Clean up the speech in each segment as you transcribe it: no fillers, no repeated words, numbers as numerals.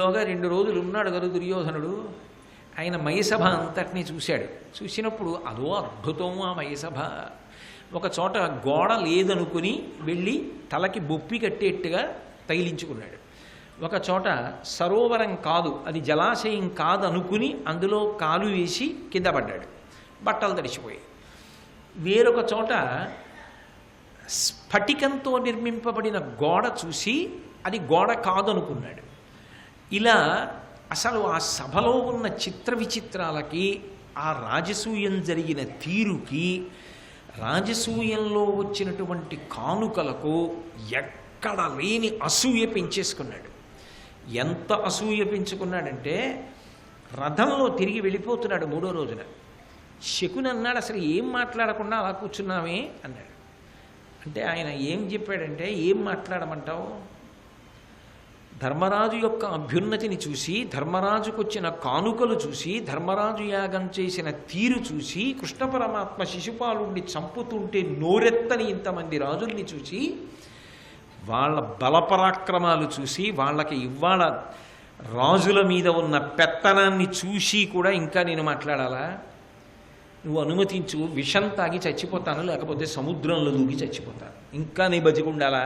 ఈలోగా 2 రోజులు ఉన్నాడు కదా దుర్యోధనుడు. ఆయన మయసభ అంతటినీ చూశాడు. చూసినప్పుడు అదో అద్భుతం ఆ మయసభ. ఒక చోట గోడ లేదనుకుని వెళ్ళి తలకి బొప్పి కట్టేట్టుగా తగిలించుకున్నాడు. ఒక చోట సరోవరం కాదు, అది జలాశయం కాదనుకుని అందులో కాలు వేసి కింద పడ్డాడు, బట్టలు తడిసిపోయాయి. వేరొక చోట స్ఫటికంతో నిర్మింపబడిన గోడ చూసి అది గోడ కాదనుకున్నాడు. ఇలా అసలు ఆ సభలో ఉన్న చిత్ర విచిత్రాలకి, ఆ రాజసూయం జరిగిన తీరుకి, రాజసూయంలో వచ్చినటువంటి కానుకలకు ఎక్కడ లేని అసూయ పెంచేసుకున్నాడు. ఎంత అసూయ పెంచుకున్నాడంటే రథంలో తిరిగి వెళ్ళిపోతున్నాడు 3వ రోజున. శకుని అన్నాడు, అసలు ఏం మాట్లాడకుండా అలా కూర్చున్నామే అన్నాడు. అంటే ఆయన ఏం చెప్పాడంటే, ఏం మాట్లాడమంటావు? ధర్మరాజు యొక్క అభ్యున్నతిని చూసి, ధర్మరాజుకు వచ్చిన కానుకలు చూసి, ధర్మరాజు యాగం చేసిన తీరు చూసి, కృష్ణ పరమాత్మ శిశుపాలుడిని చంపుతుంటే నోరెత్తని ఇంతమంది రాజుల్ని చూసి, వాళ్ళ బలపరాక్రమాలు చూసి, వాళ్ళకి ఇవాళ రాజుల మీద ఉన్న పెత్తనాన్ని చూసి కూడా ఇంకా నేను మాట్లాడాలా? నువ్వు అనుమతించు, విషం తాగి చచ్చిపోతాను, లేకపోతే సముద్రంలో దూకి చచ్చిపోతాను, ఇంకా నీ బతికుండాలా?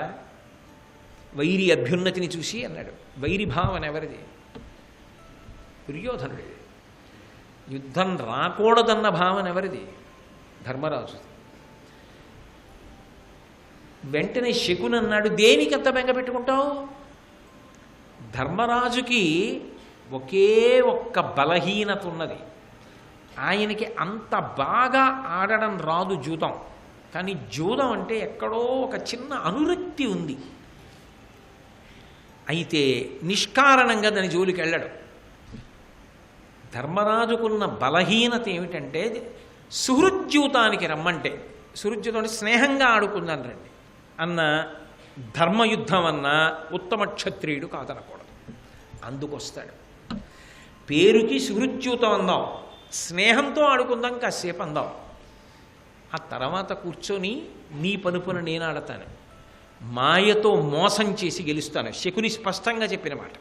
వైరి అభ్యున్నతిని చూసి అన్నాడు. వైరి భావన ఎవరిది? దుర్యోధనుడి. యుద్ధం రాకూడదన్న భావన ఎవరిది? ధర్మరాజు. వెంటనే శకుని అన్నాడు, దేనికి అంత బెంగ పెట్టుకుంటావు? ధర్మరాజుకి ఒకే ఒక్క బలహీనత ఉన్నది. ఆయనకి అంత బాగా ఆడడం రాదు జూదం. కానీ జూదం అంటే ఎక్కడో ఒక చిన్న అనురక్తి ఉంది. అయితే నిష్కారణంగా దాని జోలికి వెళ్ళడు. ధర్మరాజుకున్న బలహీనత ఏమిటంటే, సుహృద్యూతానికి రమ్మంటే, సుహృద్యూతం స్నేహంగా ఆడుకుందాం రండి అన్న, ధర్మయుద్ధం అన్న ఉత్తమ క్షత్రియుడు కాదనకూడదు. అందుకొస్తాడు. పేరుకి సుహృద్యూతం అందాం, స్నేహంతో ఆడుకుందాం, కాసేపు అందాం, ఆ తర్వాత కూర్చొని నీ పనుపున నేను ఆడతాను, మాయతో మోసం చేసి గెలుస్తాను. శకుని స్పష్టంగా చెప్పిన మాట.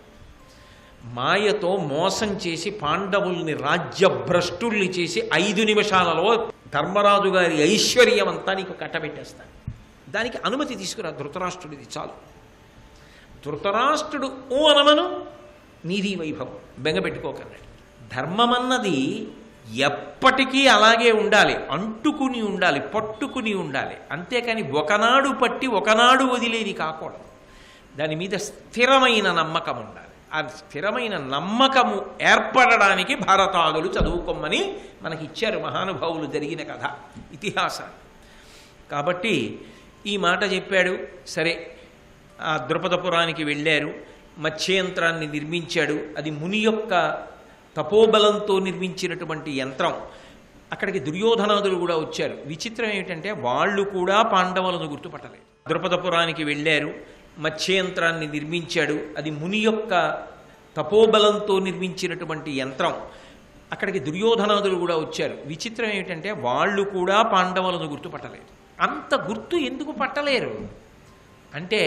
మాయతో మోసం చేసి పాండవుల్ని రాజ్యభ్రష్టుల్ని చేసి 5 నిమిషాలలో ధర్మరాజు గారి ఐశ్వర్యం అంతా నీకు కట్టబెట్టేస్తాను. దానికి అనుమతి తీసుకురా ధృతరాష్ట్రుడిది చాలు. ధృతరాష్ట్రుడు ఓ అనమను, నీది వైభవం, బెంగపెట్టుకోకన్నాడు. ధర్మమన్నది ఎప్పటికీ అలాగే ఉండాలి, అంటుకుని ఉండాలి, పట్టుకుని ఉండాలి. అంతేకాని ఒకనాడు పట్టి ఒకనాడు వదిలేది కాకూడదు. దాని మీద స్థిరమైన నమ్మకం ఉండాలి. ఆ స్థిరమైన నమ్మకము ఏర్పడడానికి భారతాదులు చదువుకోమని మనకి ఇచ్చారు మహానుభావులు, జరిగిన కథ, ఇతిహాసాలు. కాబట్టి ఈ మాట చెప్పాడు. సరే, ఆ ద్రుపదపురానికి వెళ్ళారు. మత్స్యయంత్రాన్ని నిర్మించాడు. అది ముని యొక్క తపోబలంతో నిర్మించినటువంటి యంత్రం. అక్కడికి దుర్యోధనాదులు కూడా వచ్చారు. విచిత్రం ఏమిటంటే వాళ్ళు కూడా పాండవులను గుర్తుపట్టలేదు. ద్రుపదపురానికి వెళ్ళారు. మత్స్యయంత్రాన్ని నిర్మించాడు. అది ముని యొక్క తపోబలంతో నిర్మించినటువంటి యంత్రం. అక్కడికి దుర్యోధనాదులు కూడా వచ్చారు. విచిత్రం ఏమిటంటే వాళ్ళు కూడా పాండవులను గుర్తుపట్టలేదు. అంత గుర్తు ఎందుకు పట్టలేరు అంటే,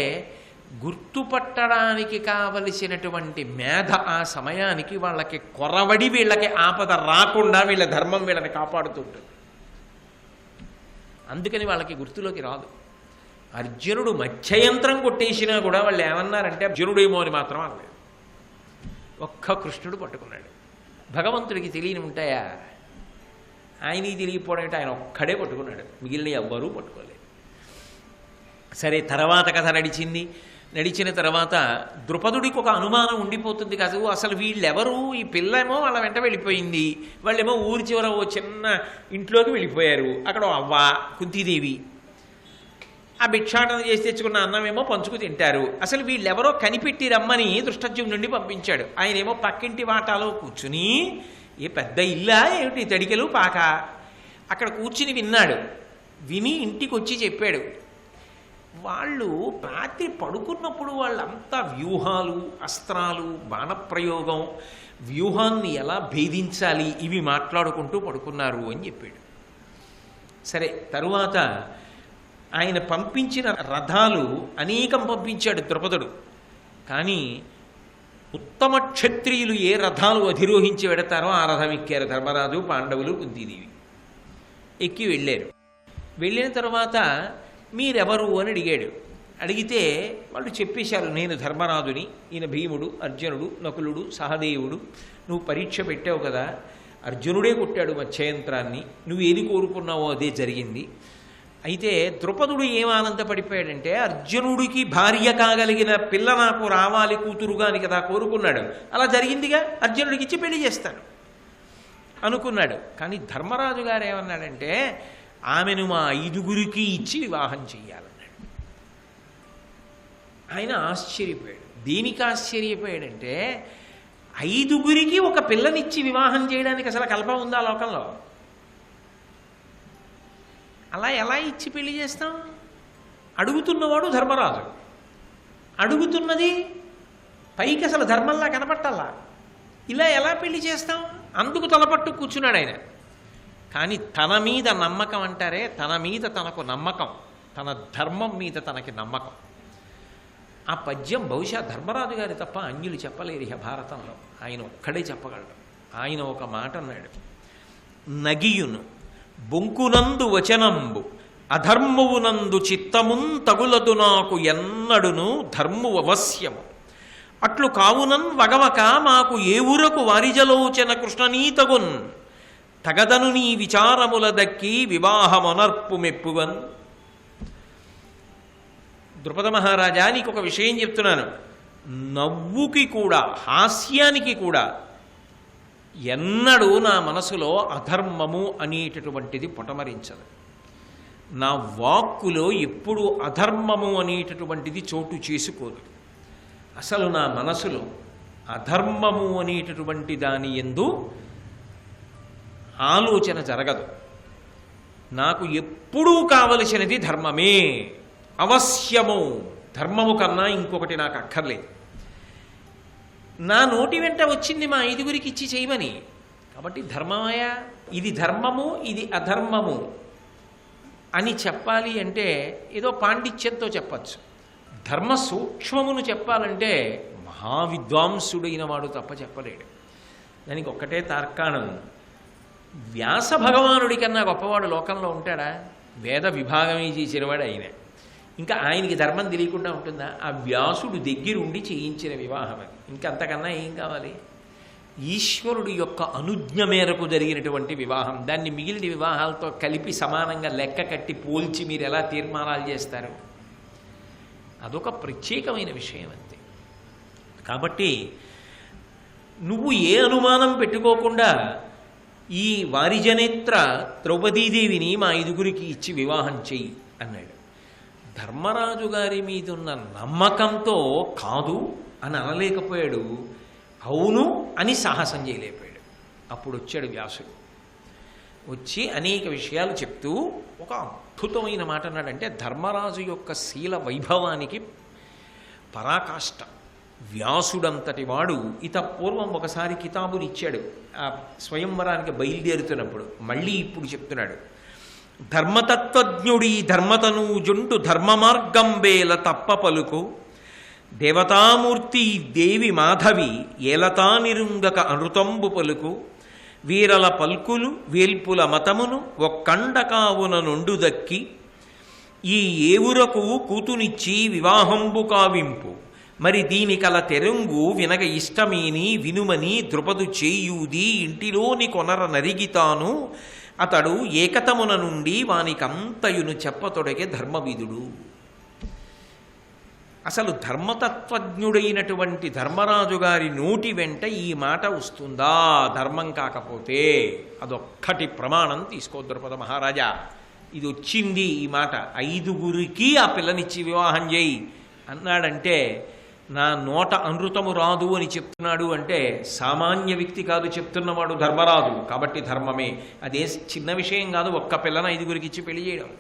గుర్తుపట్టడానికి కావలసినటువంటి మేధ ఆ సమయానికి వాళ్ళకి కొరవడి, వీళ్ళకి ఆపద రాకుండా వీళ్ళ ధర్మం వీళ్ళని కాపాడుతూ ఉంటుంది. అందుకని వాళ్ళకి గుర్తులోకి రాదు. అర్జునుడు మత్స్యయంత్రం కొట్టేసినా కూడా వాళ్ళు ఏమన్నారంటే అర్జునుడేమో అని మాత్రం అనలేదు. ఒక్క కృష్ణుడు పట్టుకున్నాడు. భగవంతుడికి తెలియని ఉంటాయా? ఆయనకి తెలియకపోవడం అంటే ఆయన ఒక్కడే పట్టుకున్నాడు, మిగిలిన ఎవ్వరూ పట్టుకోలేదు. సరే, తర్వాత కథ నడిచిన తర్వాత ద్రుపదుడికి ఒక అనుమానం ఉండిపోతుంది కాదు, అసలు వీళ్ళెవరు? ఈ పిల్లేమో వాళ్ళ వెంట వెళ్ళిపోయింది, వాళ్ళేమో ఊరి చివర ఓ చిన్న ఇంట్లోకి వెళ్ళిపోయారు. అక్కడ అవ్వ కుంతీదేవి ఆ భిక్షాటన చేసి తెచ్చుకున్న అన్నమేమో పంచుకు తింటారు. అసలు వీళ్ళెవరో కనిపెట్టి రమ్మని దృష్టజ్యుమ్నుడి నుండి పంపించాడు. ఆయనేమో పక్కింటి వాటాలో కూర్చుని, ఏ పెద్ద ఇల్లా ఏమిటి, తడికెలు పాక, అక్కడ కూర్చుని విన్నాడు. విని ఇంటికి వచ్చి చెప్పాడు. వాళ్ళు రాత్రి పడుకున్నప్పుడు వాళ్ళంతా వ్యూహాలు, అస్త్రాలు, బాణప్రయోగం, వ్యూహాన్ని ఎలా భేదించాలి ఇవి మాట్లాడుకుంటూ పడుకున్నారు అని చెప్పాడు. సరే, తరువాత ఆయన పంపించిన రథాలు అనేకం పంపించాడు ద్రుపదుడు. కానీ ఉత్తమ క్షత్రియులు ఏ రథాలు అధిరోహించి వెడతారో ఆ రథం ఎక్కారు ధర్మరాజు, పాండవులు, కుంతీదేవి. ఎక్కి వెళ్ళారు. వెళ్ళిన తర్వాత మీరెవరు అని అడిగాడు. అడిగితే వాళ్ళు చెప్పేశారు, నేను ధర్మరాజుని, ఈయన భీముడు, అర్జునుడు, నకులుడు, సహదేవుడు. నువ్వు పరీక్ష పెట్టావు కదా, అర్జునుడే కొట్టాడు మత్స్యయంత్రాన్ని, నువ్వు ఏది కోరుకున్నావో అదే జరిగింది. అయితే ద్రుపదుడు ఏం ఆనందపడిపోయాడంటే, అర్జునుడికి భార్య కాగలిగిన పిల్ల నాకు రావాలి కూతురుగా అని కదా కోరుకున్నాడు, అలా జరిగిందిగా, అర్జునుడికి ఇచ్చి పెళ్లి చేస్తాను అనుకున్నాడు. కానీ ధర్మరాజు గారు ఏమన్నాడంటే, ఆమెను మా 5గురికి ఇచ్చి వివాహం చెయ్యాలన్నాడు. ఆయన ఆశ్చర్యపోయాడు. దేనికి ఆశ్చర్యపోయాడంటే, 5గురికి ఒక పిల్లనిచ్చి వివాహం చేయడానికి అసలు కల్పం ఉందా లోకంలో? అలా ఎలా ఇచ్చి పెళ్లి చేస్తాం? అడుగుతున్నవాడు ధర్మరాజు, అడుగుతున్నది పైకి అసలు ధర్మంలా కనపట్టాలా, ఇలా ఎలా పెళ్లి చేస్తాం? అందుకు తలపట్టు కూర్చున్నాడు ఆయన. కానీ తన మీద నమ్మకం అంటారే, తన మీద తనకు నమ్మకం, తన ధర్మం మీద తనకి నమ్మకం. ఆ పద్యం బహుశా ధర్మరాజు గారి తప్ప అన్యులు చెప్పలేరు ఇహ భారతంలో, ఆయన ఒక్కడే చెప్పగలడు. ఆయన ఒక మాట అన్నాడు, నగియును బొంకునందు వచనంబు అధర్మవునందు చిత్తమున్ తగులదు నాకు ఎన్నడును ధర్ము అవశ్యము. అట్లు కావునన్ వగవక మాకు ఏ ఊరకు వారిజలోచన కృష్ణనీతగున్ తగదను నీ విచారముల దక్కి వివాహమొనర్పు మెప్పువన్. ద్రుపద మహారాజా, నీకు ఒక విషయం చెప్తున్నాను. నవ్వుకి కూడా, హాస్యానికి కూడా ఎన్నడూ నా మనసులో అధర్మము అనేటటువంటిది పొటమరించదు. నా వాక్కులో ఎప్పుడూ అధర్మము అనేటటువంటిది చోటు చేసుకోదు. అసలు నా మనసులో అధర్మము అనేటటువంటి దాని యందు ఆలోచన జరగదు. నాకు ఎప్పుడూ కావలసినది ధర్మమే, అవశ్యము. ధర్మము కన్నా ఇంకొకటి నాకు అక్కర్లేదు. నా నోటి వెంట వచ్చింది మా 5గురికి ఇచ్చి చేయమని, కాబట్టి ధర్మమయా, ఇది ధర్మము ఇది అధర్మము అని చెప్పాలి అంటే ఏదో పాండిత్యంతో చెప్పచ్చు. ధర్మ సూక్ష్మమును చెప్పాలంటే మహావిద్వాంసుడైన వాడు తప్ప చెప్పలేడు. దానికి ఒక్కటే తార్కాణం, వ్యాస భగవానుడి కన్నా గొప్పవాడు లోకంలో ఉంటాడా? వేద విభాగమే చేసినవాడు ఆయన. ఇంకా ఆయనకి ధర్మం తెలియకుండా ఉంటుందా? ఆ వ్యాసుడు దగ్గరుండి చేయించిన వివాహం అది. ఇంకా అంతకన్నా ఏం కావాలి? ఈశ్వరుడు యొక్క అనుజ్ఞ మేరకు జరిగినటువంటి వివాహం. దాన్ని మిగిలిన వివాహాలతో కలిపి సమానంగా లెక్క కట్టి పోల్చి మీరు ఎలా తీర్మానాలు చేస్తారు? అదొక ప్రత్యేకమైన విషయం అంతే. కాబట్టి నువ్వు ఏ అనుమానం పెట్టుకోకుండా ఈ వారిజనేత్ర ద్రౌపదీదేవిని మా 5గురికి ఇచ్చి వివాహం చెయ్యి అన్నాడు. ధర్మరాజు గారి మీద ఉన్న నమ్మకంతో కాదు అని అనలేకపోయాడు, అవును అని సాహసం చేయలేకపోయాడు. అప్పుడు వచ్చాడు వ్యాసుడు. వచ్చి అనేక విషయాలు చెప్తూ ఒక అద్భుతమైన మాట అన్నాడంటే, ధర్మరాజు యొక్క శీల వైభవానికి పరాకాష్ట. వ్యాసుడంతటి వాడు పూర్వం ఒకసారి కితాబుని ఇచ్చాడు ఆ స్వయంవరానికి బయలుదేరుతున్నప్పుడు. మళ్ళీ ఇప్పుడు చెప్తున్నాడు, ధర్మతత్వజ్ఞుడి ధర్మతను జుండు ధర్మ మార్గం వేల తప్ప పలుకు దేవతామూర్తి దేవి మాధవి ఏలతా నిరుంగక అనృతంబు పలుకు వీరల పల్కులు వేల్పుల మతమును ఒక్కండకావున నుండు దక్కి ఈ ఏవురకు కూతునిచ్చి వివాహంబు కావింపు మరి దీనికల తెరంగు వినగ ఇష్టమేని వినుమని ద్రుపదు చేయూది ఇంటిలోని కొనర నరిగితాను అతడు ఏకతమున నుండి వానికంతయును చెప్పతొడగే ధర్మవిధుడు. అసలు ధర్మతత్వజ్ఞుడైనటువంటి ధర్మరాజు గారి నోటి వెంట ఈ మాట వస్తుందా ధర్మం కాకపోతే? అదొక్కటి ప్రమాణం తీసుకో ద్రుపద మహారాజా. ఇది వచ్చింది ఈ మాట, 5గురికి ఆ పిల్లనిచ్చి వివాహం చేయి అన్నాడంటే నా నోట అనృతము రాదు అని చెప్తున్నాడు అంటే సామాన్య వ్యక్తి కాదు చెప్తున్నవాడు ధర్మరాజు. కాబట్టి ధర్మమే. అదే చిన్న విషయం కాదు, ఒక్క పిల్లని 5గురికి ఇచ్చి పెళ్లి చేయడం.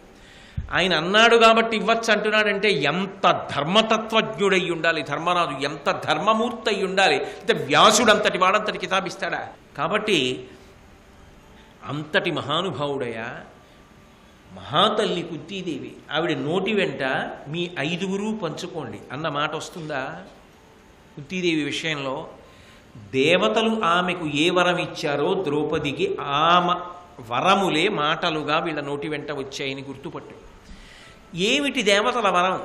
ఆయన అన్నాడు కాబట్టి ఇవ్వచ్చు అంటున్నాడంటే ఎంత ధర్మతత్వజ్ఞుడై ఉండాలి ధర్మరాజు, ఎంత ధర్మమూర్తి అయి ఉండాలి. అంటే వ్యాసుడు అంతటి వాడంతటి కితాబిస్తాడా? కాబట్టి అంతటి మహానుభావుడయా మహాతల్లి కుంతీదేవి, ఆవిడ నోటి వెంట మీ 5గురు పంచుకోండి అన్న మాట వస్తుందా? కుంతీదేవి విషయంలో దేవతలు ఆమెకు ఏ వరం ఇచ్చారో ద్రౌపదికి వరములే మాటలుగా వీళ్ళ నోటి వెంట వచ్చాయని గుర్తుపట్టు. ఏమిటి దేవతల వరం?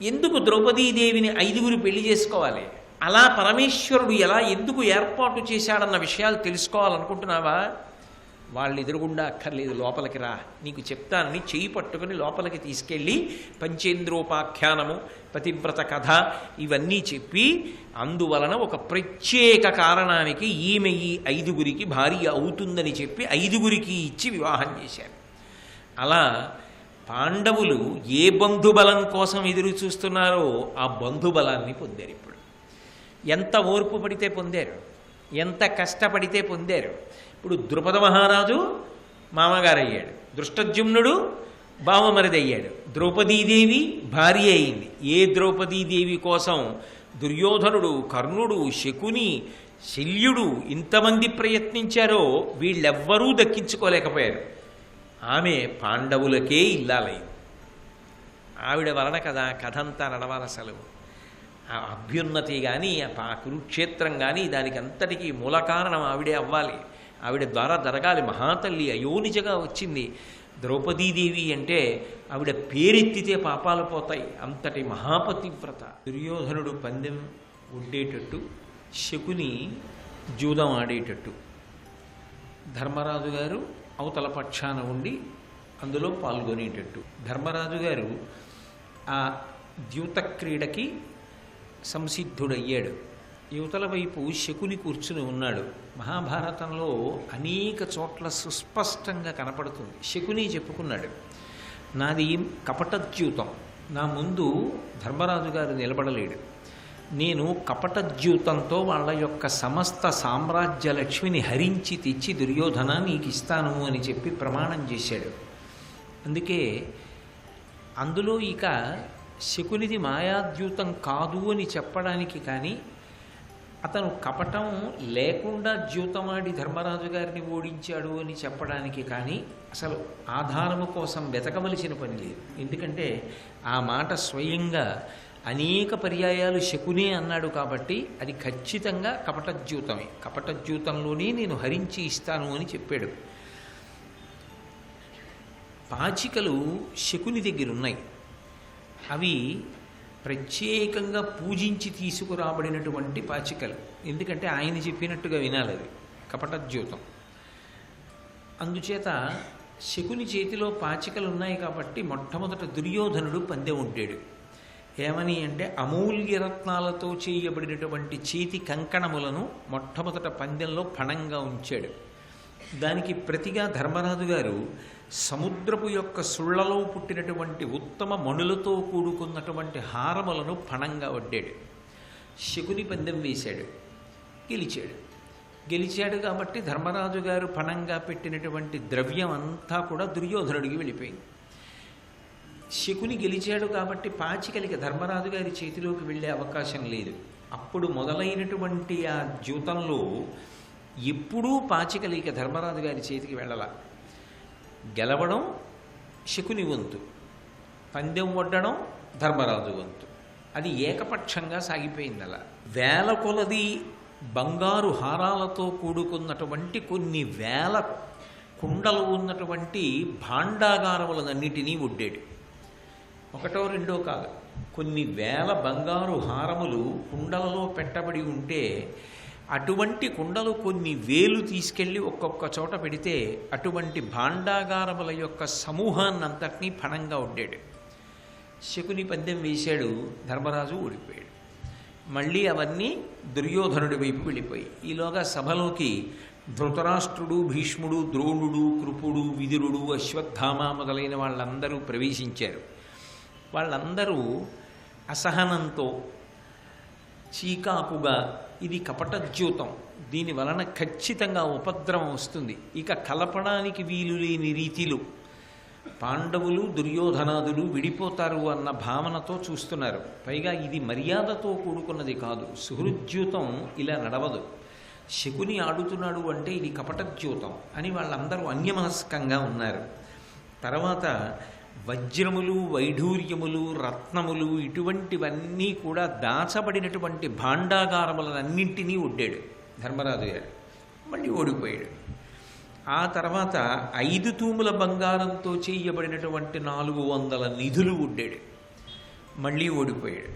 ఎందుకు ద్రౌపదీదేవిని 5గురు పెళ్లి చేసుకోవాలి? అలా పరమేశ్వరుడు ఎందుకు ఏర్పాటు చేశాడన్న విషయాలు తెలుసుకోవాలనుకుంటున్నావా? వాళ్ళు ఎదురుగుండా అక్కర్లేదు, లోపలికి రా, నీకు చెప్తానని చెయ్యి పట్టుకుని లోపలికి తీసుకెళ్ళి పంచేంద్రోపాఖ్యానము, పతివ్రత కథ ఇవన్నీ చెప్పి అందువలన ఒక ప్రత్యేక కారణానికి ఈమె ఈ 5గురికి భార్య అవుతుందని చెప్పి 5గురికి ఇచ్చి వివాహం చేశారు. అలా పాండవులు ఏ బంధుబలం కోసం ఎదురు చూస్తున్నారో ఆ బంధుబలాన్ని పొందారు. ఇప్పుడు ఎంత ఓర్పు పడితే పొందారు, ఎంత కష్టపడితే పొందారు. ఇప్పుడు ద్రుపద మహారాజు మామగారు అయ్యాడు, దృష్టద్యుమ్నుడు బావమరిది అయ్యాడు, ద్రౌపదీదేవి భార్య అయింది. ఏ ద్రౌపదీదేవి కోసం దుర్యోధనుడు, కర్ణుడు, శకుని, శల్యుడు ఇంతమంది ప్రయత్నించారో వీళ్ళెవ్వరూ దక్కించుకోలేకపోయారు. ఆమె పాండవులకే ఇల్లాలైంది. ఆవిడ వలన కదా కథంతా నడవాలి. అసలు ఆ అభ్యున్నతి కానీ ఆ కురుక్షేత్రం కానీ దానికి అంతటికీ మూల కారణం ఆవిడే అవ్వాలి. ఆవిడ ద్వారా జరగాలి. మహాతల్లి అయోనిజగా వచ్చింది ద్రౌపదీదేవి అంటే ఆవిడ పేరెత్తితే పాపాలు పోతాయి, అంతటి మహాపతివ్రత. దుర్యోధనుడు పందెం ఉండేటట్టు, శకుని జూదం ఆడేటట్టు, ధర్మరాజు గారు అవతల పక్షాన ఉండి అందులో పాల్గొనేటట్టు. ధర్మరాజు గారు ఆ ద్యూత క్రీడకి సంసిద్ధుడయ్యాడు. యువతల వైపు శకుని కూర్చుని ఉన్నాడు. మహాభారతంలో అనేక చోట్ల సుస్పష్టంగా కనపడుతుంది. శకుని చెప్పుకున్నాడు, నాది కపటద్యూతం, నా ముందు ధర్మరాజు గారు నిలబడలేడు, నేను కపటద్యూతంతో వాళ్ళ యొక్క సమస్త సామ్రాజ్య లక్ష్మిని హరించి తెచ్చి దుర్యోధన నీకు ఇస్తాను అని చెప్పి ప్రమాణం చేశాడు. అందుకే అందులో ఇక శకునిది మాయాద్యూతం కాదు అని చెప్పడానికి కానీ, అతను కపటం లేకుండా ద్యూతమాడి ధర్మరాజు గారిని ఓడించాడు అని చెప్పడానికి కానీ అసలు ఆధారము కోసం వెతకవలసిన పని లేదు. ఎందుకంటే ఆ మాట స్వయంగా అనేక పర్యాయాలు శకునే అన్నాడు కాబట్టి అది ఖచ్చితంగా కపటద్యూతమే. కపటద్యూతంలోనే నేను హరించి ఇస్తాను అని చెప్పాడు. పాచికలు శకుని దగ్గర ఉన్నాయి. అవి ప్రత్యేకంగా పూజించి తీసుకురాబడినటువంటి పాచికలు. ఎందుకంటే ఆయన చెప్పినట్టుగా వినాలి, అది కపటద్యూతం. అందుచేత శకుని చేతిలో పాచికలు ఉన్నాయి కాబట్టి మొట్టమొదట దుర్యోధనుడు పందెం ఉంటాడు. ఏమని అంటే అమూల్య రత్నాలతో చేయబడినటువంటి చేతి కంకణములను మొట్టమొదట పందెంలో పణంగా ఉంచాడు. దానికి ప్రతిగా ధర్మరాజు గారు సముద్రపు యొక్క సుళ్లలో పుట్టినటువంటి ఉత్తమ మణులతో కూడుకున్నటువంటి హారములను పణంగా వడ్డాడు. శకుని పందెం వేశాడు, గెలిచాడు కాబట్టి ధర్మరాజు గారు పణంగా పెట్టినటువంటి ద్రవ్యం అంతా కూడా దుర్యోధనుడికి వెళ్ళిపోయింది. శకుని గెలిచాడు కాబట్టి పాచికలికి ధర్మరాజు గారి చేతిలోకి వెళ్ళే అవకాశం లేదు. అప్పుడు మొదలైనటువంటి ఆ ద్యూతంలో ఎప్పుడూ పాచికలిక ధర్మరాజు గారి చేతికి వెళ్ళాల. గెలవడం శకుని వంతు, పందెం వడ్డడం ధర్మరాజు వంతు. అది ఏకపక్షంగా సాగిపోయింది. అలా వేల కొలది బంగారు హారాలతో కూడుకున్నటువంటి కొన్ని వేల కుండలు ఉన్నటువంటి భాండాగారములన్నిటినీ ఒడ్డాడు. ఒకటో రెండో కాదు, కొన్ని వేల బంగారు హారములు కుండలలో పెట్టబడి ఉంటే అటువంటి కుండలు కొన్ని వేలు తీసుకెళ్ళి ఒక్కొక్క చోట పెడితే అటువంటి భాండాగారముల యొక్క సమూహాన్నంతటినీ పణంగా ఒడ్డాడు. శకుని పందెం వేశాడు, ధర్మరాజు ఓడిపోయాడు. మళ్ళీ అవన్నీ దుర్యోధనుడి వైపు వెళ్ళిపోయి ఈలోగా సభలోకి ధృతరాష్ట్రుడు, భీష్ముడు, ద్రోణుడు, కృపుడు, విదురుడు, అశ్వత్థామ మొదలైన వాళ్ళందరూ ప్రవేశించారు. వాళ్ళందరూ అసహనంతో చీకాకుగా ఇది కపటద్యూతం, దీని వలన ఖచ్చితంగా ఉపద్రవం వస్తుంది, ఇక కలపడానికి వీలు లేని రీతిలో పాండవులు దుర్యోధనాదులు విడిపోతారు అన్న భావనతో చూస్తున్నారు. పైగా ఇది మర్యాదతో కూడుకున్నది కాదు, సుహృద్యూతం ఇలా నడవదు. శకుని ఆడుతున్నాడు అంటే ఇది కపటద్యూతం అని వాళ్ళందరూ అన్యమనస్కంగా ఉన్నారు. తర్వాత వజ్రములు, వైఢూర్యములు, రత్నములు ఇటువంటివన్నీ కూడా దాచబడినటువంటి భాండాగారములన్నింటినీ ఒడ్డాడు ధర్మరాజు గారు. మళ్ళీ ఓడిపోయాడు. ఆ తర్వాత 5 తూముల బంగారంతో చేయబడినటువంటి 400 నిధులు ఒడ్డాడు. మళ్ళీ ఓడిపోయాడు.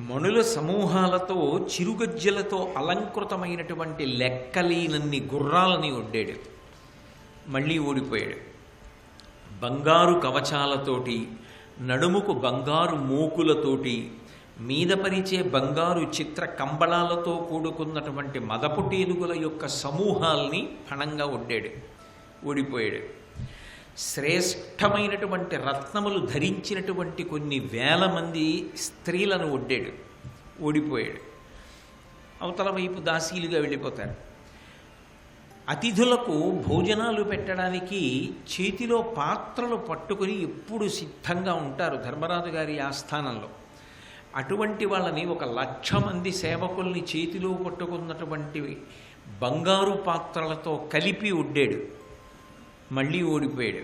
మణుల సమూహాలతో చిరుగజ్జలతో అలంకృతమైనటువంటి లెక్కలేనన్ని గుర్రాలని ఒడ్డాడు. మళ్ళీ ఓడిపోయాడు. బంగారు కవచాలతోటి, నడుముకు బంగారు మోకులతోటి, మీద పరిచే బంగారు చిత్ర కంబళాలతో కూడుకున్నటువంటి మదపుటేనుగుల యొక్క సమూహాల్ని పణంగా ఒడ్డాడు. ఓడిపోయాడు. శ్రేష్టమైనటువంటి రత్నములు ధరించినటువంటి కొన్ని వేల మంది స్త్రీలను ఒడ్డాడు. ఓడిపోయాడు. అవతల వైపు దాసీలుగా వెళ్ళిపోతారు. అతిథులకు భోజనాలు పెట్టడానికి చేతిలో పాత్రలు పట్టుకుని ఎప్పుడు సిద్ధంగా ఉంటారు ధర్మరాజు గారి ఆస్థానంలో. అటువంటి వాళ్ళని 1,00,000 మంది సేవకుల్ని చేతిలో పట్టుకున్నటువంటి బంగారు పాత్రలతో కలిపి ఒడ్డాడు. మళ్ళీ ఓడిపోయాడు.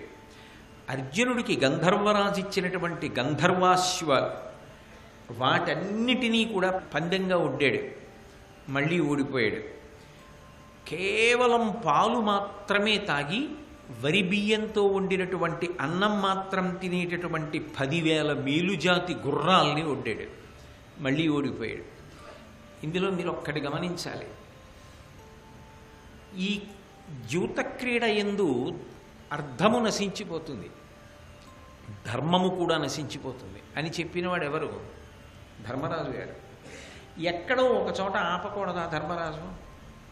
అర్జునుడికి గంధర్వరాజు ఇచ్చినటువంటి గంధర్వాశ్వ వాటన్నిటినీ కూడా పందెంగా ఒడ్డాడు. మళ్ళీ ఓడిపోయాడు. కేవలం పాలు మాత్రమే తాగి వరి బియ్యంతో వండినటువంటి అన్నం మాత్రం తినేటటువంటి 10,000 మేలుజాతి గుర్రాల్ని ఒడ్డాడు. మళ్ళీ ఓడిపోయాడు. ఇందులో మీరు ఒక్కటి గమనించాలి. ఈ ద్యూతక్రీడ యందు అర్థము నశించిపోతుంది, ధర్మము కూడా నశించిపోతుంది అని చెప్పినవాడు ఎవరు? ధర్మరాజు గారు. ఎక్కడో ఒక చోట ఆపకూడదా ధర్మరాజు?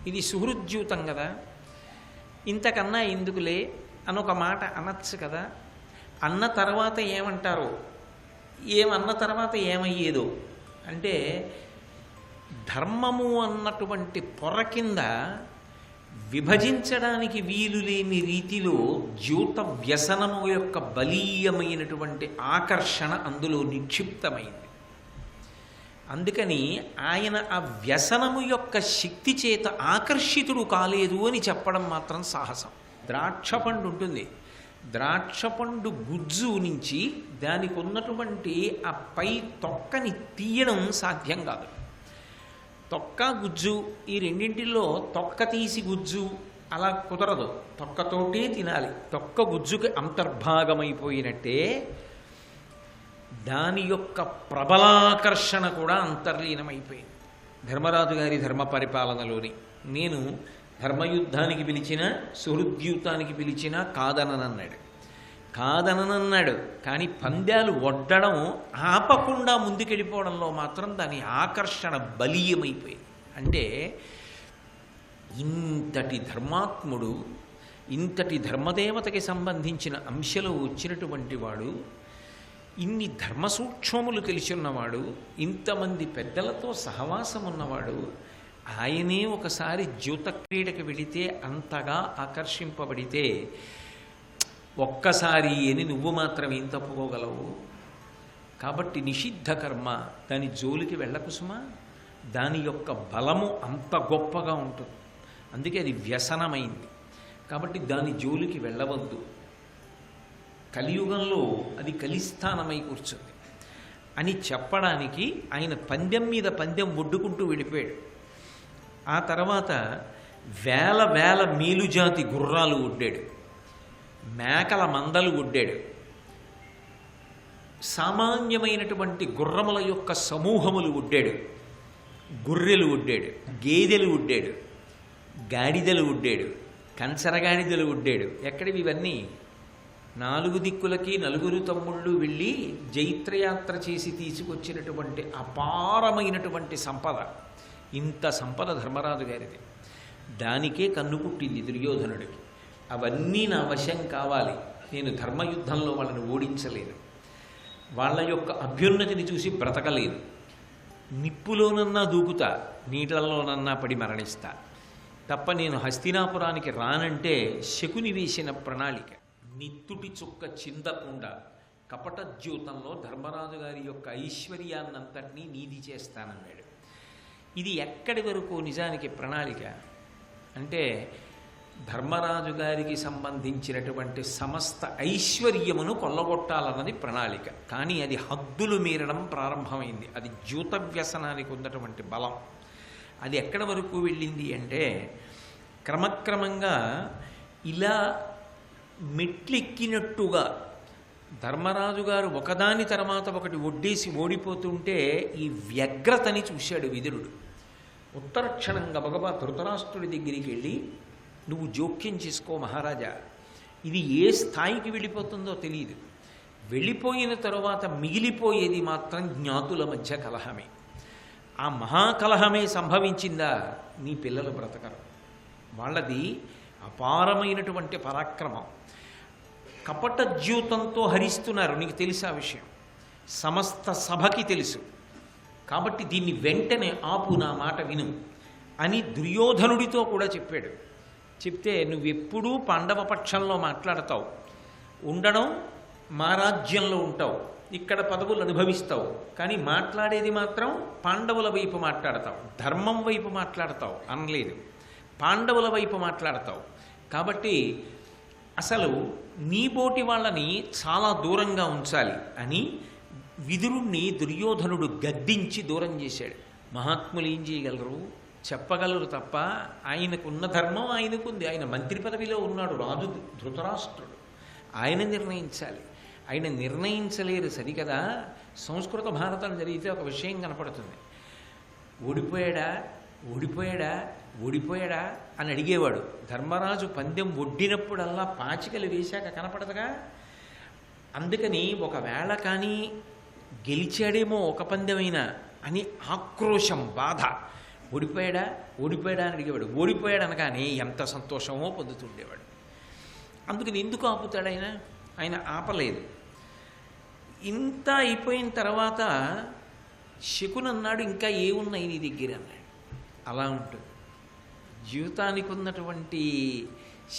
ఇది సుహృద్యూతం కదా, ఇంతకన్నా ఎందుకులే అని ఒక మాట అనొచ్చు కదా. అన్న తర్వాత ఏమంటారో, ఏమన్న తర్వాత ఏమయ్యేదో అంటే ధర్మము అన్నటువంటి పొర కింద విభజించడానికి వీలు లేని రీతిలో ద్యూత వ్యసనము యొక్క బలీయమైనటువంటి ఆకర్షణ అందులో నిక్షిప్తమైంది. అందుకని ఆయన ఆ వ్యసనము యొక్క శక్తి చేత ఆకర్షితుడు కాలేదు అని చెప్పడం మాత్రం సాహసం. ద్రాక్ష పండు ఉంటుంది, ద్రాక్ష పండు గుజ్జు నుంచి దానికి ఉన్నటువంటి ఆ పై తొక్కని తీయడం సాధ్యం కాదు. తొక్క గుజ్జు ఈ రెండింటిలో తొక్క తీసి గుజ్జు అలా కుదరదు, తొక్కతోటే తినాలి. తొక్క గుజ్జుకి అంతర్భాగమైపోయినట్టే దాని యొక్క ప్రబలాకర్షణ కూడా అంతర్లీనమైపోయింది ధర్మరాజు గారి ధర్మ పరిపాలనలోని. నేను ధర్మయుద్ధానికి పిలిచినా సుహృద్యూతానికి పిలిచినా కాదనన్నాడు. కానీ పందాలు ఒడ్డడం ఆపకుండా ముందుకెళ్ళిపోవడంలో మాత్రం దాని ఆకర్షణ బలీయమైపోయింది. అంటే ఇంతటి ధర్మాత్ముడు, ఇంతటి ధర్మదేవతకి సంబంధించిన అంశలో వచ్చినటువంటి వాడు, ఇన్ని ధర్మసూక్ష్మములు తెలిసిన్నవాడు, ఇంతమంది పెద్దలతో సహవాసం ఉన్నవాడు, ఆయనే ఒకసారి ద్యూతక్రీడకి వెళితే అంతగా ఆకర్షింపబడితే ఒక్కసారి అని నువ్వు మాత్రం ఏం తప్పుకోగలవు? కాబట్టి నిషిద్ధ కర్మ, దాని జోలికి వెళ్ళకు సుమా. దాని యొక్క బలము అంత గొప్పగా ఉంటుంది, అందుకే అది వ్యసనమైంది. కాబట్టి దాని జోలికి వెళ్ళవద్దు. కలియుగంలో అది కలిస్థానమై కూర్చుంది అని చెప్పడానికి ఆయన పందెం మీద పందెం ఒడ్డుకుంటూ వెళ్ళిపోయాడు. ఆ తర్వాత వేల వేల మేలుజాతి గుర్రాలు ఒడ్డాడు, మేకల మందలు ఒడ్డాడు, సామాన్యమైనటువంటి గుర్రముల యొక్క సమూహములు ఒడ్డాడు, గొర్రెలు ఒడ్డాడు, గేదెలు ఒడ్డాడు, గాడిదలు ఒడ్డాడు, కంచరగాడిదలు ఒడ్డాడు. ఎక్కడివి ఇవన్నీ? 4 దిక్కులకి 4 తమ్ముళ్ళు వెళ్ళి జైత్రయాత్ర చేసి తీసుకొచ్చినటువంటి అపారమైనటువంటి సంపద. ఇంత సంపద ధర్మరాజు గారిది. దానికే కన్ను పుట్టింది దుర్యోధనుడికి. అవన్నీ నా వశం కావాలి, నేను ధర్మయుద్ధంలో వాళ్ళని ఓడించలేను, వాళ్ళ యొక్క అభ్యున్నతిని చూసి బ్రతకలేదు, నిప్పులోనన్నా దూకుతా, నీళ్ళల్లోనన్నా పడి మరణిస్తా తప్ప నేను హస్తినాపురానికి రానంటే శకుని వేసిన ప్రణాళిక. నిత్తుటి చుక్క చిందకుండా కపటద్యూతంలో ధర్మరాజు గారి యొక్క ఐశ్వర్యాన్నంతటినీ నీది చేస్తానన్నాడు. ఇది ఎక్కడి వరకు నిజానికి ప్రణాళిక అంటే ధర్మరాజు గారికి సంబంధించినటువంటి సమస్త ఐశ్వర్యమును కొల్లగొట్టాలన్నది ప్రణాళిక. కానీ అది హద్దులు మీరడం ప్రారంభమైంది. అది ద్యూత వ్యసనానికి ఉన్నటువంటి బలం. అది ఎక్కడి వరకు వెళ్ళింది అంటే క్రమక్రమంగా ఇలా మెట్లెక్కినట్టుగా ధర్మరాజు గారు ఒకదాని తర్వాత ఒకటి ఒడ్డేసి ఓడిపోతుంటే ఈ వ్యగ్రతని చూశాడు విదురుడు. ఉత్తరక్షణం గబగబా ధృతరాష్ట్రుడి దగ్గరికి వెళ్ళి, నువ్వు జోక్యం చేసుకో మహారాజా, ఇది ఏ స్థాయికి వెళ్ళిపోతుందో తెలియదు. వెళ్ళిపోయిన తరువాత మిగిలిపోయేది మాత్రం జ్ఞాతుల మధ్య కలహమే. ఆ మహాకలహమే సంభవించిందా నీ పిల్లలు బ్రతకరు. వాళ్ళది అపారమైనటువంటి పరాక్రమం. కపట ద్యూతంతో హరిస్తున్నారు, నీకు తెలుసు ఆ విషయం, సమస్త సభకి తెలుసు. కాబట్టి దీన్ని వెంటనే ఆపు, నా మాట విను అని దుర్యోధనుడితో కూడా చెప్పాడు. చెప్తే నువ్వెప్పుడూ పాండవ పక్షంలో మాట్లాడతావు, ఉండడం మా రాజ్యంలో ఉంటావు, ఇక్కడ పదవులు అనుభవిస్తావు, కానీ మాట్లాడేది మాత్రం పాండవుల వైపు మాట్లాడతావు, ధర్మం వైపు మాట్లాడతావు అనలేదు, పాండవుల వైపు మాట్లాడతావు. కాబట్టి అసలు నీ బోటి వాళ్ళని చాలా దూరంగా ఉంచాలి అని విదురుణ్ణి దుర్యోధనుడు గద్దించి దూరం చేశాడు. మహాత్ములు ఏం చేయగలరు? చెప్పగలరు తప్ప ఆయనకున్న ధర్మం ఆయనకుంది. ఆయన మంత్రి పదవిలో ఉన్నాడు, రాజు ధృతరాష్ట్రుడు, ఆయన నిర్ణయించాలి. ఆయన నిర్ణయించలేరు సరికదా. సంస్కృత భారతం జరిగితే ఒక విషయం కనపడుతుంది. ఓడిపోయాడా ఓడిపోయాడా ఓడిపోయాడా అని అడిగేవాడు. ధర్మరాజు పందెం ఒడ్డినప్పుడల్లా పాచికలు వేశాక కనపడదుగా. అందుకని ఒకవేళ కానీ గెలిచాడేమో ఒక పందెమైనా అని ఆక్రోశం, బాధ. ఓడిపోయాడా ఓడిపోయాడా అని అడిగేవాడు. ఓడిపోయాడు అనగానే ఎంత సంతోషమో పొందుతుండేవాడు. అందుకని ఎందుకు ఆపుతాడు ఆయన? ఆయన ఆపలేదు. ఇంత అయిపోయిన తర్వాత శకుని అన్నాడు, ఇంకా ఏమున్నాయి నీ దగ్గర అన్నాడు. అలా ఉంటుంది జీవితానికి ఉన్నటువంటి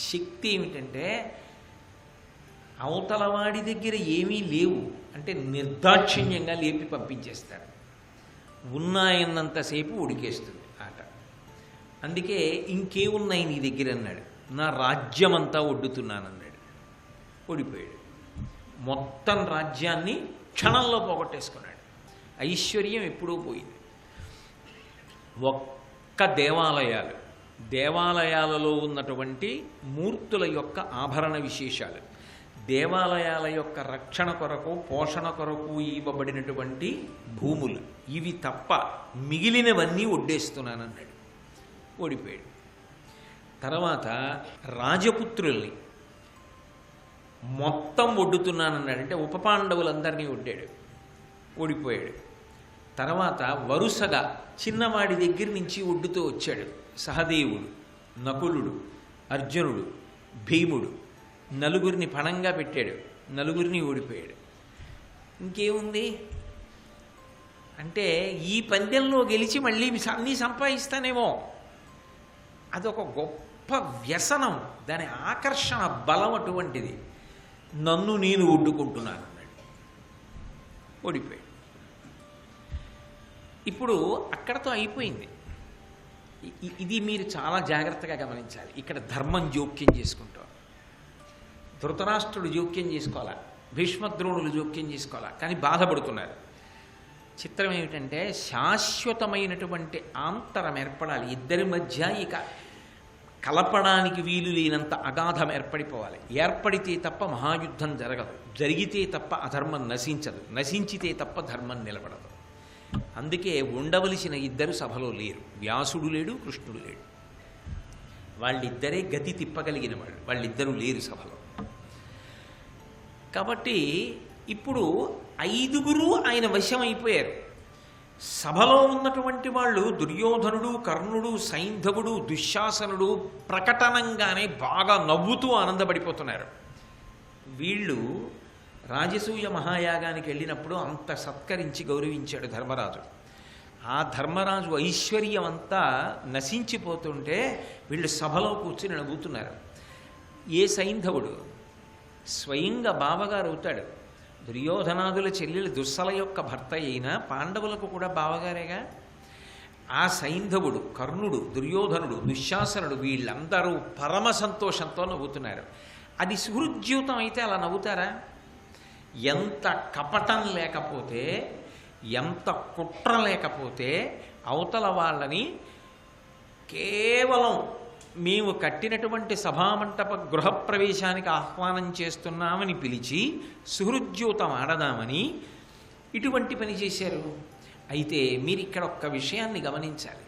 శక్తి. ఏమిటంటే అవతలవాడి దగ్గర ఏమీ లేవు అంటే నిర్దాక్షిణ్యంగా లేపి పంపించేస్తాడు. ఉన్నాయన్నంతసేపు ఉడికేస్తుంది ఆట. అందుకే ఇంకేమున్నాయి నీ దగ్గర అన్నాడు. నా రాజ్యమంతా ఒడ్డుతున్నానన్నాడు. ఓడిపోయాడు. మొత్తం రాజ్యాన్ని క్షణంలో పోగొట్టేసుకున్నాడు. ఐశ్వర్యం ఎప్పుడూ పోయింది. ఒక్క దేవాలయాలలో ఉన్నటువంటి మూర్తుల యొక్క ఆభరణ విశేషాలు, దేవాలయాల యొక్క రక్షణ కొరకు పోషణ కొరకు ఇవ్వబడినటువంటి భూములు, ఇవి తప్ప మిగిలినవన్నీ ఒడ్డేస్తున్నానన్నాడు. ఓడిపోయాడు. తర్వాత రాజపుత్రుల్ని మొత్తం ఒడ్డుతున్నానన్నాడు. అంటే ఉపపాండవులందరినీ ఒడ్డాడు. ఓడిపోయాడు. తర్వాత వరుసగా చిన్నవాడి దగ్గర నుంచి ఒడ్డుతూ వచ్చాడు. సహదేవుడు, నకులుడు, అర్జునుడు, భీముడు, నలుగురిని పణంగా పెట్టాడు. నలుగురిని ఓడిపోయాడు. ఇంకేముంది అంటే ఈ పందెంలో గెలిచి మళ్ళీ అన్నీ సంపాదిస్తానేమో. అదొక గొప్ప వ్యసనం, దాని ఆకర్షణ బలం అటువంటిది. నన్ను నేను ఒడ్డుకుంటున్నాను అన్నాడు. ఓడిపోయాడు. ఇప్పుడు అక్కడతో అయిపోయింది. ఇది మీరు చాలా జాగ్రత్తగా గమనించాలి. ఇక్కడ ధర్మం జోక్యం చేసుకుంటాం. ధృతరాష్ట్రుడు జోక్యం చేసుకోవాలా, భీష్మద్రోణులు జోక్యం చేసుకోవాలా, కానీ బాధపడుతున్నారు. చిత్రం ఏమిటంటే శాశ్వతమైనటువంటి ఆంతరం ఏర్పడాలి. ఇద్దరి మధ్య ఇక కలపడానికి వీలు లేనంత అగాధం ఏర్పడిపోవాలి. ఏర్పడితే తప్ప మహాయుద్ధం జరగదు, జరిగితే తప్ప అధర్మం నశించదు, నశించితే తప్ప ధర్మం నిలబడదు. అందుకే ఉండవలసిన ఇద్దరు సభలో లేరు. వ్యాసుడు లేడు, కృష్ణుడు లేడు. వాళ్ళిద్దరే గతి తిప్పగలిగిన వాళ్ళు, వాళ్ళిద్దరూ లేరు సభలో. కాబట్టి ఇప్పుడు 5గురు ఆయన వశమైపోయారు. సభలో ఉన్నటువంటి వాళ్ళు దుర్యోధనుడు, కర్ణుడు, సైంధవుడు, దుశ్శాసనుడు ప్రకటనంగానే బాగా నవ్వుతూ ఆనందపడిపోతున్నారు. వీళ్ళు రాజసూయ మహాయాగానికి వెళ్ళినప్పుడు అంత సత్కరించి గౌరవించాడు ధర్మరాజు. ఆ ధర్మరాజు ఐశ్వర్యం అంతా నశించిపోతుంటే వీళ్ళు సభలో కూర్చుని నవ్వుతున్నారు. ఏ సైంధవుడు స్వయంగా బావగారు అవుతాడు. దుర్యోధనాదుల చెల్లెలు దుస్సల యొక్క భర్త అయినా పాండవులకు కూడా బావగారేగా. ఆ సైంధవుడు, కర్ణుడు, దుర్యోధనుడు, దుశ్శాసనుడు వీళ్ళందరూ పరమ సంతోషంతో నవ్వుతున్నారు. అది సుహృద్యూతం అయితే అలా నవ్వుతారా? ఎంత కపటం లేకపోతే, ఎంత కుట్ర లేకపోతే అవతల వాళ్ళని కేవలం మేము కట్టినటువంటి సభామంటప గృహప్రవేశానికి ఆహ్వానం చేస్తున్నామని పిలిచి సుహృద్యూతం ఆడదామని ఇటువంటి పని చేశారు. అయితే మీరు ఇక్కడ ఒక్క విషయాన్ని గమనించాలి.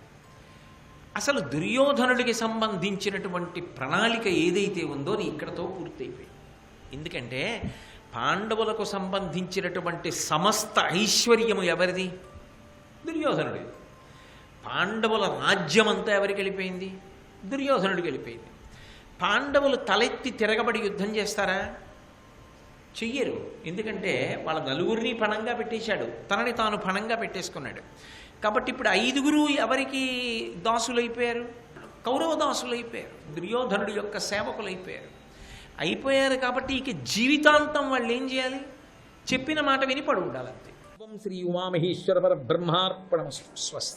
అసలు దుర్యోధనుడికి సంబంధించినటువంటి ప్రణాళిక ఏదైతే ఉందో అది ఇక్కడతో పూర్తయిపోయింది. ఎందుకంటే పాండవులకు సంబంధించినటువంటి సమస్త ఐశ్వర్యము ఎవరిది? దుర్యోధనుడిది. పాండవుల రాజ్యమంతా ఎవరికి వెళ్ళిపోయింది? దుర్యోధనుడికి వెళ్ళిపోయింది. పాండవులు తలెత్తి తిరగబడి యుద్ధం చేస్తారా? చెయ్యరు. ఎందుకంటే వాళ్ళ నలుగురిని పణంగా పెట్టేశాడు, తనని తాను పణంగా పెట్టేసుకున్నాడు. కాబట్టి ఇప్పుడు 5గురు ఎవరికి దాసులైపోయారు? కౌరవ దాసులైపోయారు, దుర్యోధనుడి యొక్క సేవకులైపోయారు. అయిపోయారు కాబట్టి ఇక జీవితాంతం వాళ్ళు ఏం చేయాలి? చెప్పిన మాట విని పడి ఉండాలంతే. శ్రీ ఉమామహేశ్వర పరబ్రహ్మార్పణమస్తు. స్వస్తి.